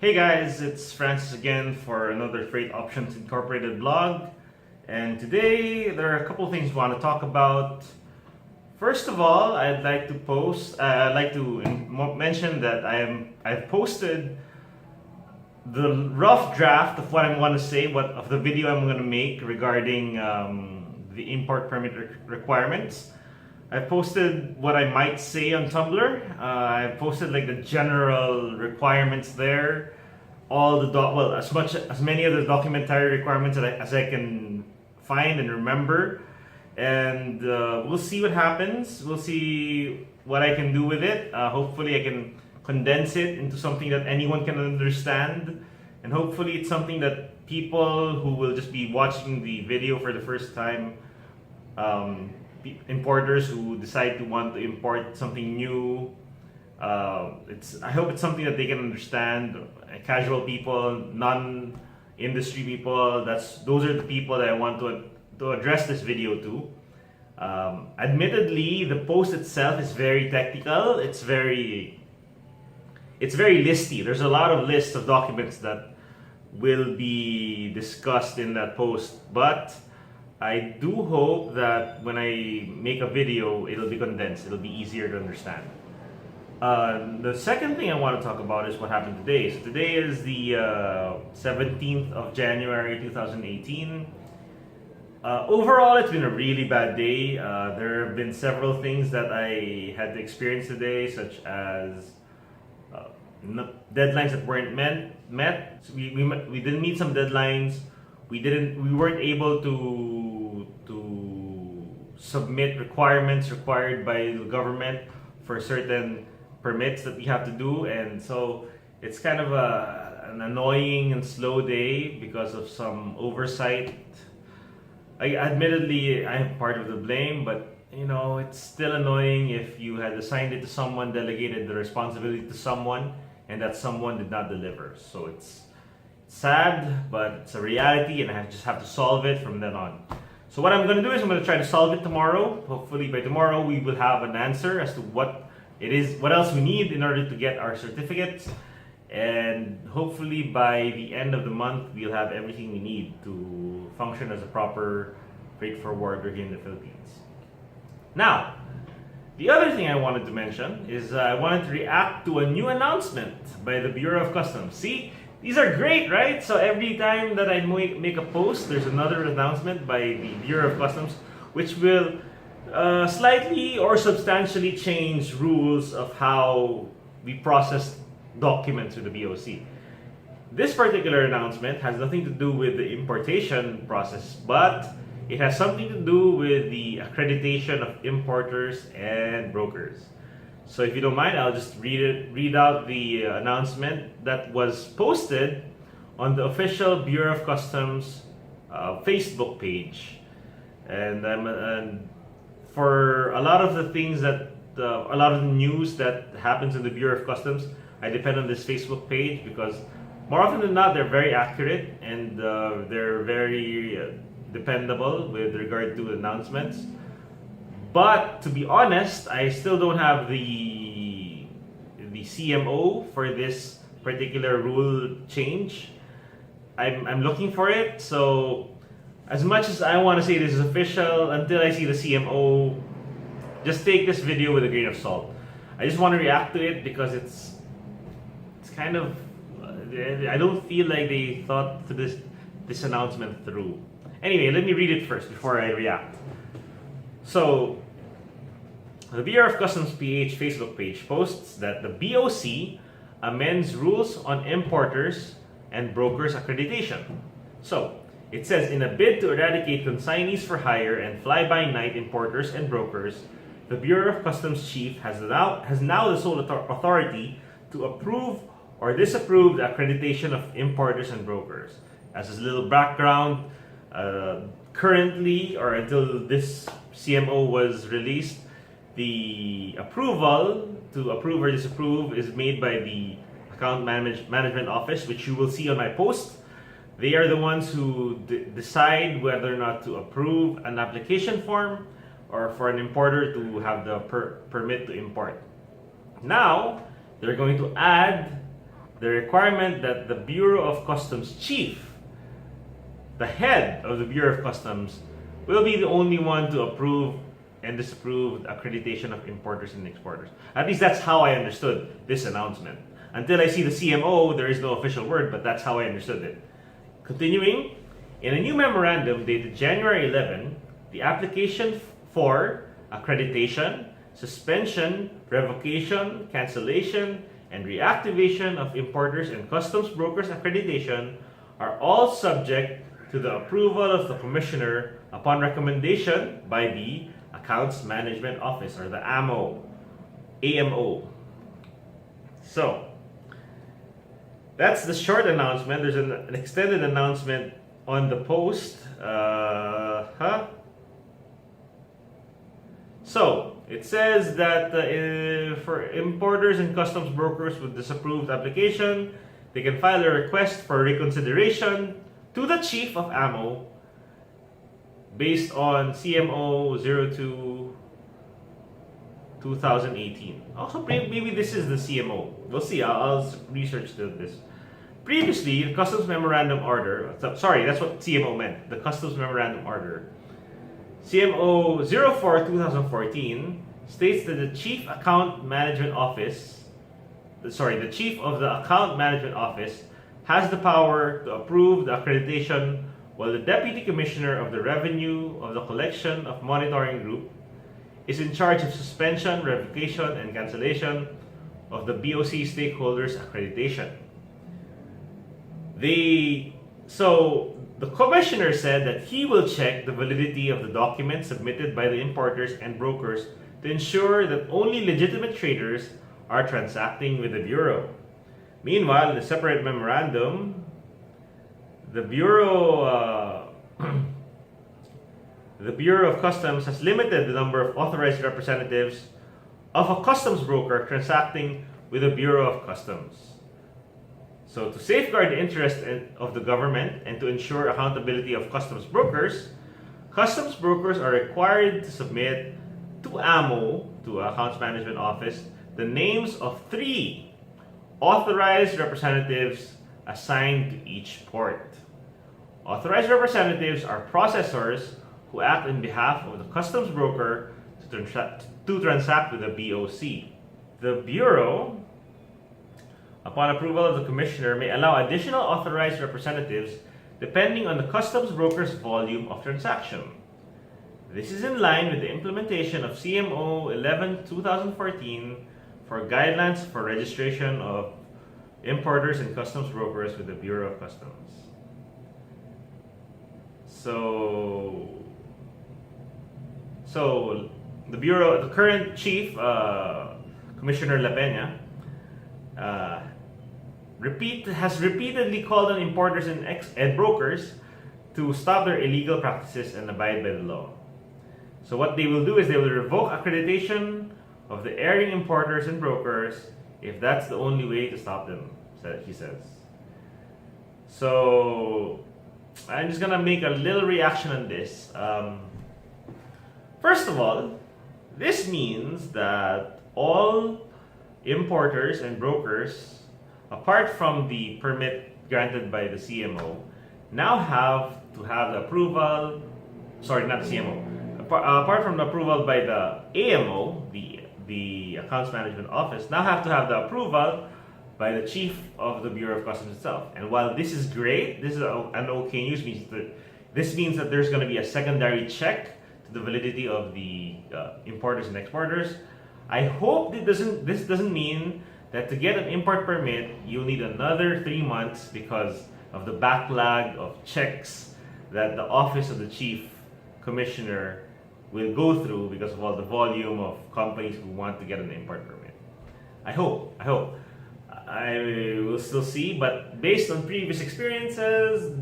Hey guys, it's Francis again for another Freight Options Incorporated blog. And today there are a couple of things we want to talk about. First of all, I'd like to mention that I've posted the rough draft of what I want to say, what of the video I'm going to make regarding the import permit requirements. I posted what I might say on Tumblr. I posted like the general requirements there, all the as many of the documentary requirements as I can find and remember, and we'll see what happens. We'll see what I can do with it. Hopefully, I can condense it into something that anyone can understand, and hopefully, it's something that people who will just be watching the video for the first time. Importers who decide to want to import something new. I hope it's something that they can understand. Casual people, non-industry people. Those are the people that I want to address this video to. Admittedly, the post itself is very technical. It's very listy. There's a lot of lists of documents that will be discussed in that post, but I do hope that when I make a video, it'll be condensed. It'll be easier to understand. The second thing I want to talk about is what happened today. So today is the 17th of January 2018. Overall, it's been a really bad day. There have been several things that I had to experience today, such as deadlines that weren't met. So we didn't meet some deadlines. We weren't able to submit requirements required by the government for certain permits that we have to do, and so it's kind of an annoying and slow day because of some oversight. Admittedly, I am part of the blame, but it's still annoying if you had assigned it to someone, delegated the responsibility to someone, and that someone did not deliver. So it's sad, but it's a reality, and I just have to solve it from then on. So what I'm going to do is I'm going to try to solve it tomorrow. Hopefully by tomorrow we will have an answer as to what else we need in order to get our certificates, and hopefully by the end of the month we'll have everything we need to function as a proper freight forwarder here in the Philippines. Now, the other thing I wanted to mention is I wanted to react to a new announcement by the Bureau of Customs. See, these are great, right? So every time that I make a post, there's another announcement by the Bureau of Customs, which will slightly or substantially change rules of how we process documents with the BOC. This particular announcement has nothing to do with the importation process, but it has something to do with the accreditation of importers and brokers. So if you don't mind, I'll just read out the announcement that was posted on the official Bureau of Customs Facebook page. And for a lot of the things a lot of the news that happens in the Bureau of Customs, I depend on this Facebook page because more often than not, they're very accurate and they're very dependable with regard to announcements. But to be honest, I still don't have the CMO for this particular rule change. I'm looking for it. So as much as I want to say this is official, until I see the CMO, just take this video with a grain of salt. I just want to react to it because it's kind of, I don't feel like they thought to this announcement through. Anyway, let me read it first before I react. So, the Bureau of Customs PH Facebook page posts that the BOC amends rules on importers and brokers accreditation. So, it says, in a bid to eradicate consignees for hire and fly-by-night importers and brokers, the Bureau of Customs chief has now the sole authority to approve or disapprove the accreditation of importers and brokers. As a little background, currently, or until this CMO was released, the approval to approve or disapprove is made by the Account Management Office, which you will see on my post. They are the ones who decide whether or not to approve an application form or for an importer to have the permit to import. Now, they're going to add the requirement that the Bureau of Customs chief, the head of the Bureau of Customs, will be the only one to approve and disapprove the accreditation of importers and exporters. At least that's how I understood this announcement. Until I see the CMO, there is no official word, but that's how I understood it. Continuing, in a new memorandum dated January 11, the application for accreditation, suspension, revocation, cancellation, and reactivation of importers and customs brokers accreditation are all subject to the approval of the Commissioner upon recommendation by the Accounts Management Office, or the AMO. So, that's the short announcement. There's an extended announcement on the post. So, it says that for importers and customs brokers with disapproved application, they can file a request for reconsideration to the Chief of AMO based on CMO 02 2018. Also, maybe this is the CMO. We'll see. I'll research this. Previously, the Customs Memorandum Order, sorry, that's what CMO meant, the Customs Memorandum Order, CMO 04 2014 states that the Chief of the Account Management Office has the power to approve the accreditation, while the Deputy Commissioner of the Revenue of the Collection of Monitoring Group is in charge of suspension, revocation, and cancellation of the BOC stakeholders' accreditation. So the Commissioner said that he will check the validity of the documents submitted by the importers and brokers to ensure that only legitimate traders are transacting with the Bureau. Meanwhile, in a separate memorandum, the Bureau of Customs has limited the number of authorized representatives of a customs broker transacting with the Bureau of Customs. So, to safeguard the interest of the government and to ensure accountability of customs brokers are required to submit to AMO, to Accounts Management Office, the names of 3 authorized representatives assigned to each port. Authorized representatives are processors who act on behalf of the customs broker to transact with the BOC. The Bureau, upon approval of the Commissioner, may allow additional authorized representatives depending on the customs broker's volume of transaction. This is in line with the implementation of CMO 11/2014 for guidelines for registration of importers and customs brokers with the Bureau of Customs. So the Bureau, the current chief, Commissioner La Peña, has repeatedly called on importers and brokers to stop their illegal practices and abide by the law. So what they will do is they will revoke accreditation of the erring importers and brokers if that's the only way to stop them, he says. So I'm just gonna make a little reaction on this. First of all, this means that all importers and brokers, apart from the permit granted by the CMO, now have to have the approval, sorry, not the CMO, apart from the approval by the AMO, the Accounts Management Office, now have to have the approval by the Chief of the Bureau of Customs itself. And while this is great, this is an okay news, this means that there's going to be a secondary check to the validity of the importers and exporters. I hope this doesn't mean that to get an import permit, you'll need another 3 months because of the backlog of checks that the Office of the Chief Commissioner will go through because of all the volume of companies who want to get an import permit. I hope. I will still see, but based on previous experiences,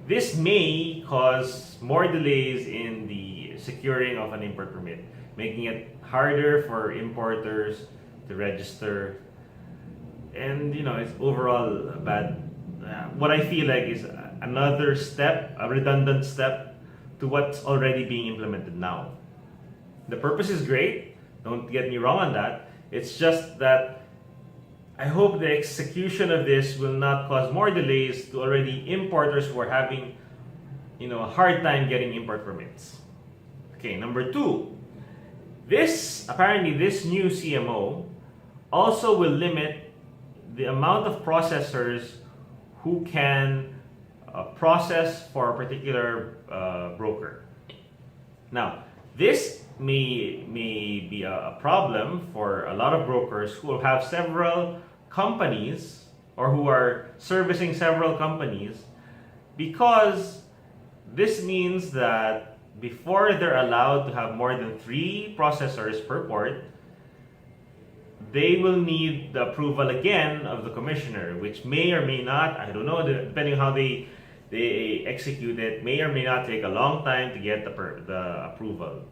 this may cause more delays in the securing of an import permit, making it harder for importers to register, and it's overall bad. What I feel like is another step, a redundant step to what's already being implemented now. The purpose is great, don't get me wrong on that. It's just that I hope the execution of this will not cause more delays to already importers who are having, a hard time getting import permits. Okay, number two, apparently this new CMO also will limit the amount of processors who can process for a particular broker. Now, this may be a problem for a lot of brokers who will have several companies or who are servicing several companies, because this means that before they're allowed to have more than 3 processors per port, they will need the approval again of the commissioner, which may or may not, I don't know, depending on how they execute it, may or may not take a long time to get the approval.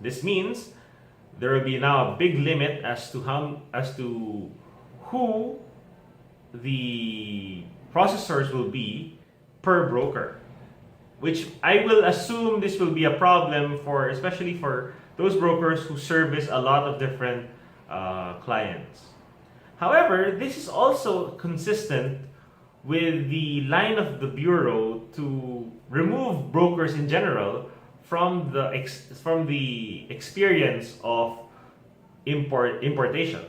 This means there will be now a big limit as to who the processors will be per broker, which I will assume this will be a problem especially for those brokers who service a lot of different clients. However, this is also consistent with the line of the Bureau to remove brokers in general from the experience of importation.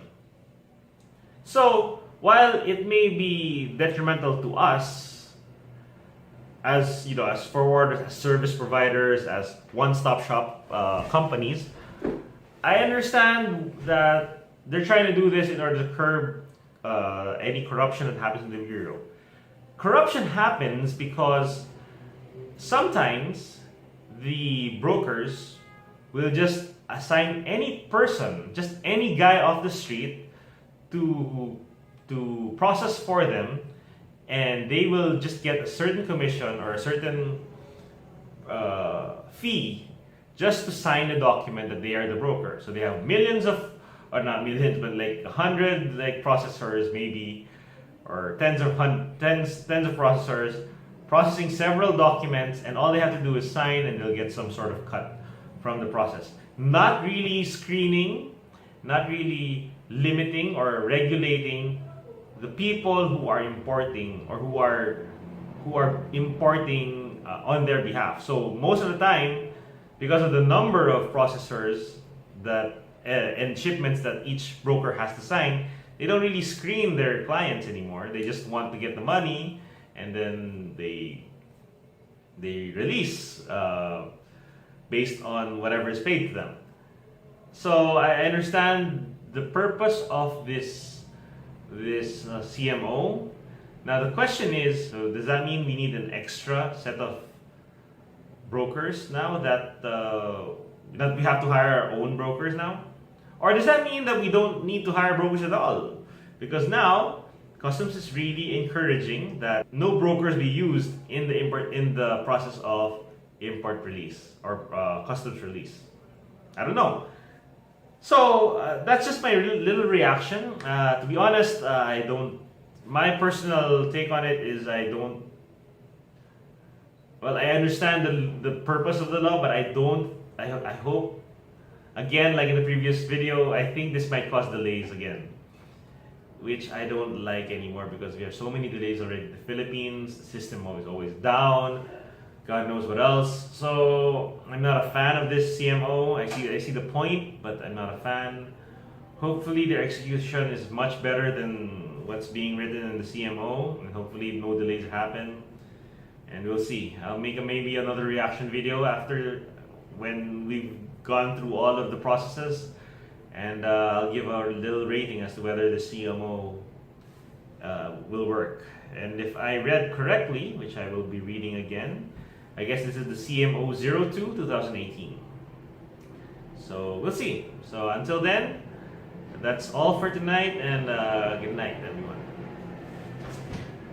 So while it may be detrimental to us as forwarders, as service providers, as one-stop shop companies, I understand that they're trying to do this in order to curb any corruption that happens in the Bureau. Corruption happens because sometimes the brokers will just assign any person, just any guy off the street, to process for them, and they will just get a certain commission or a certain fee just to sign a document that they are the broker. So they have millions of, or not millions, but like 100 processors maybe, or tens of processors processing several documents, and all they have to do is sign and they'll get some sort of cut from the process. Not really screening, not really limiting or regulating the people who are importing or who are importing on their behalf. So most of the time, because of the number of processors that and shipments that each broker has to sign, they don't really screen their clients anymore. They just want to get the money, and then they release based on whatever is paid to them. So I understand the purpose of this CMO. Now the question is, so does that mean we need an extra set of brokers now that we have to hire our own brokers now? Or does that mean that we don't need to hire brokers at all? Because now Customs is really encouraging that no brokers be used in the process of import release or customs release. I don't know. So that's just my little reaction. To be honest, my personal take on it is I understand the purpose of the law, but I hope, again, like in the previous video, I think this might cause delays again, which I don't like anymore, because we have so many delays already. The Philippines, the system is always down. God knows what else. So I'm not a fan of this CMO. I see the point, but I'm not a fan. Hopefully their execution is much better than what's being written in the CMO, and hopefully no delays happen. And we'll see. I'll make maybe another reaction video after, when we've gone through all of the processes, and I'll give a little rating as to whether the CMO will work. And if I read correctly, which I will be reading again, I guess this is the CMO 02 2018. So we'll see. So until then, that's all for tonight, and good night, everyone.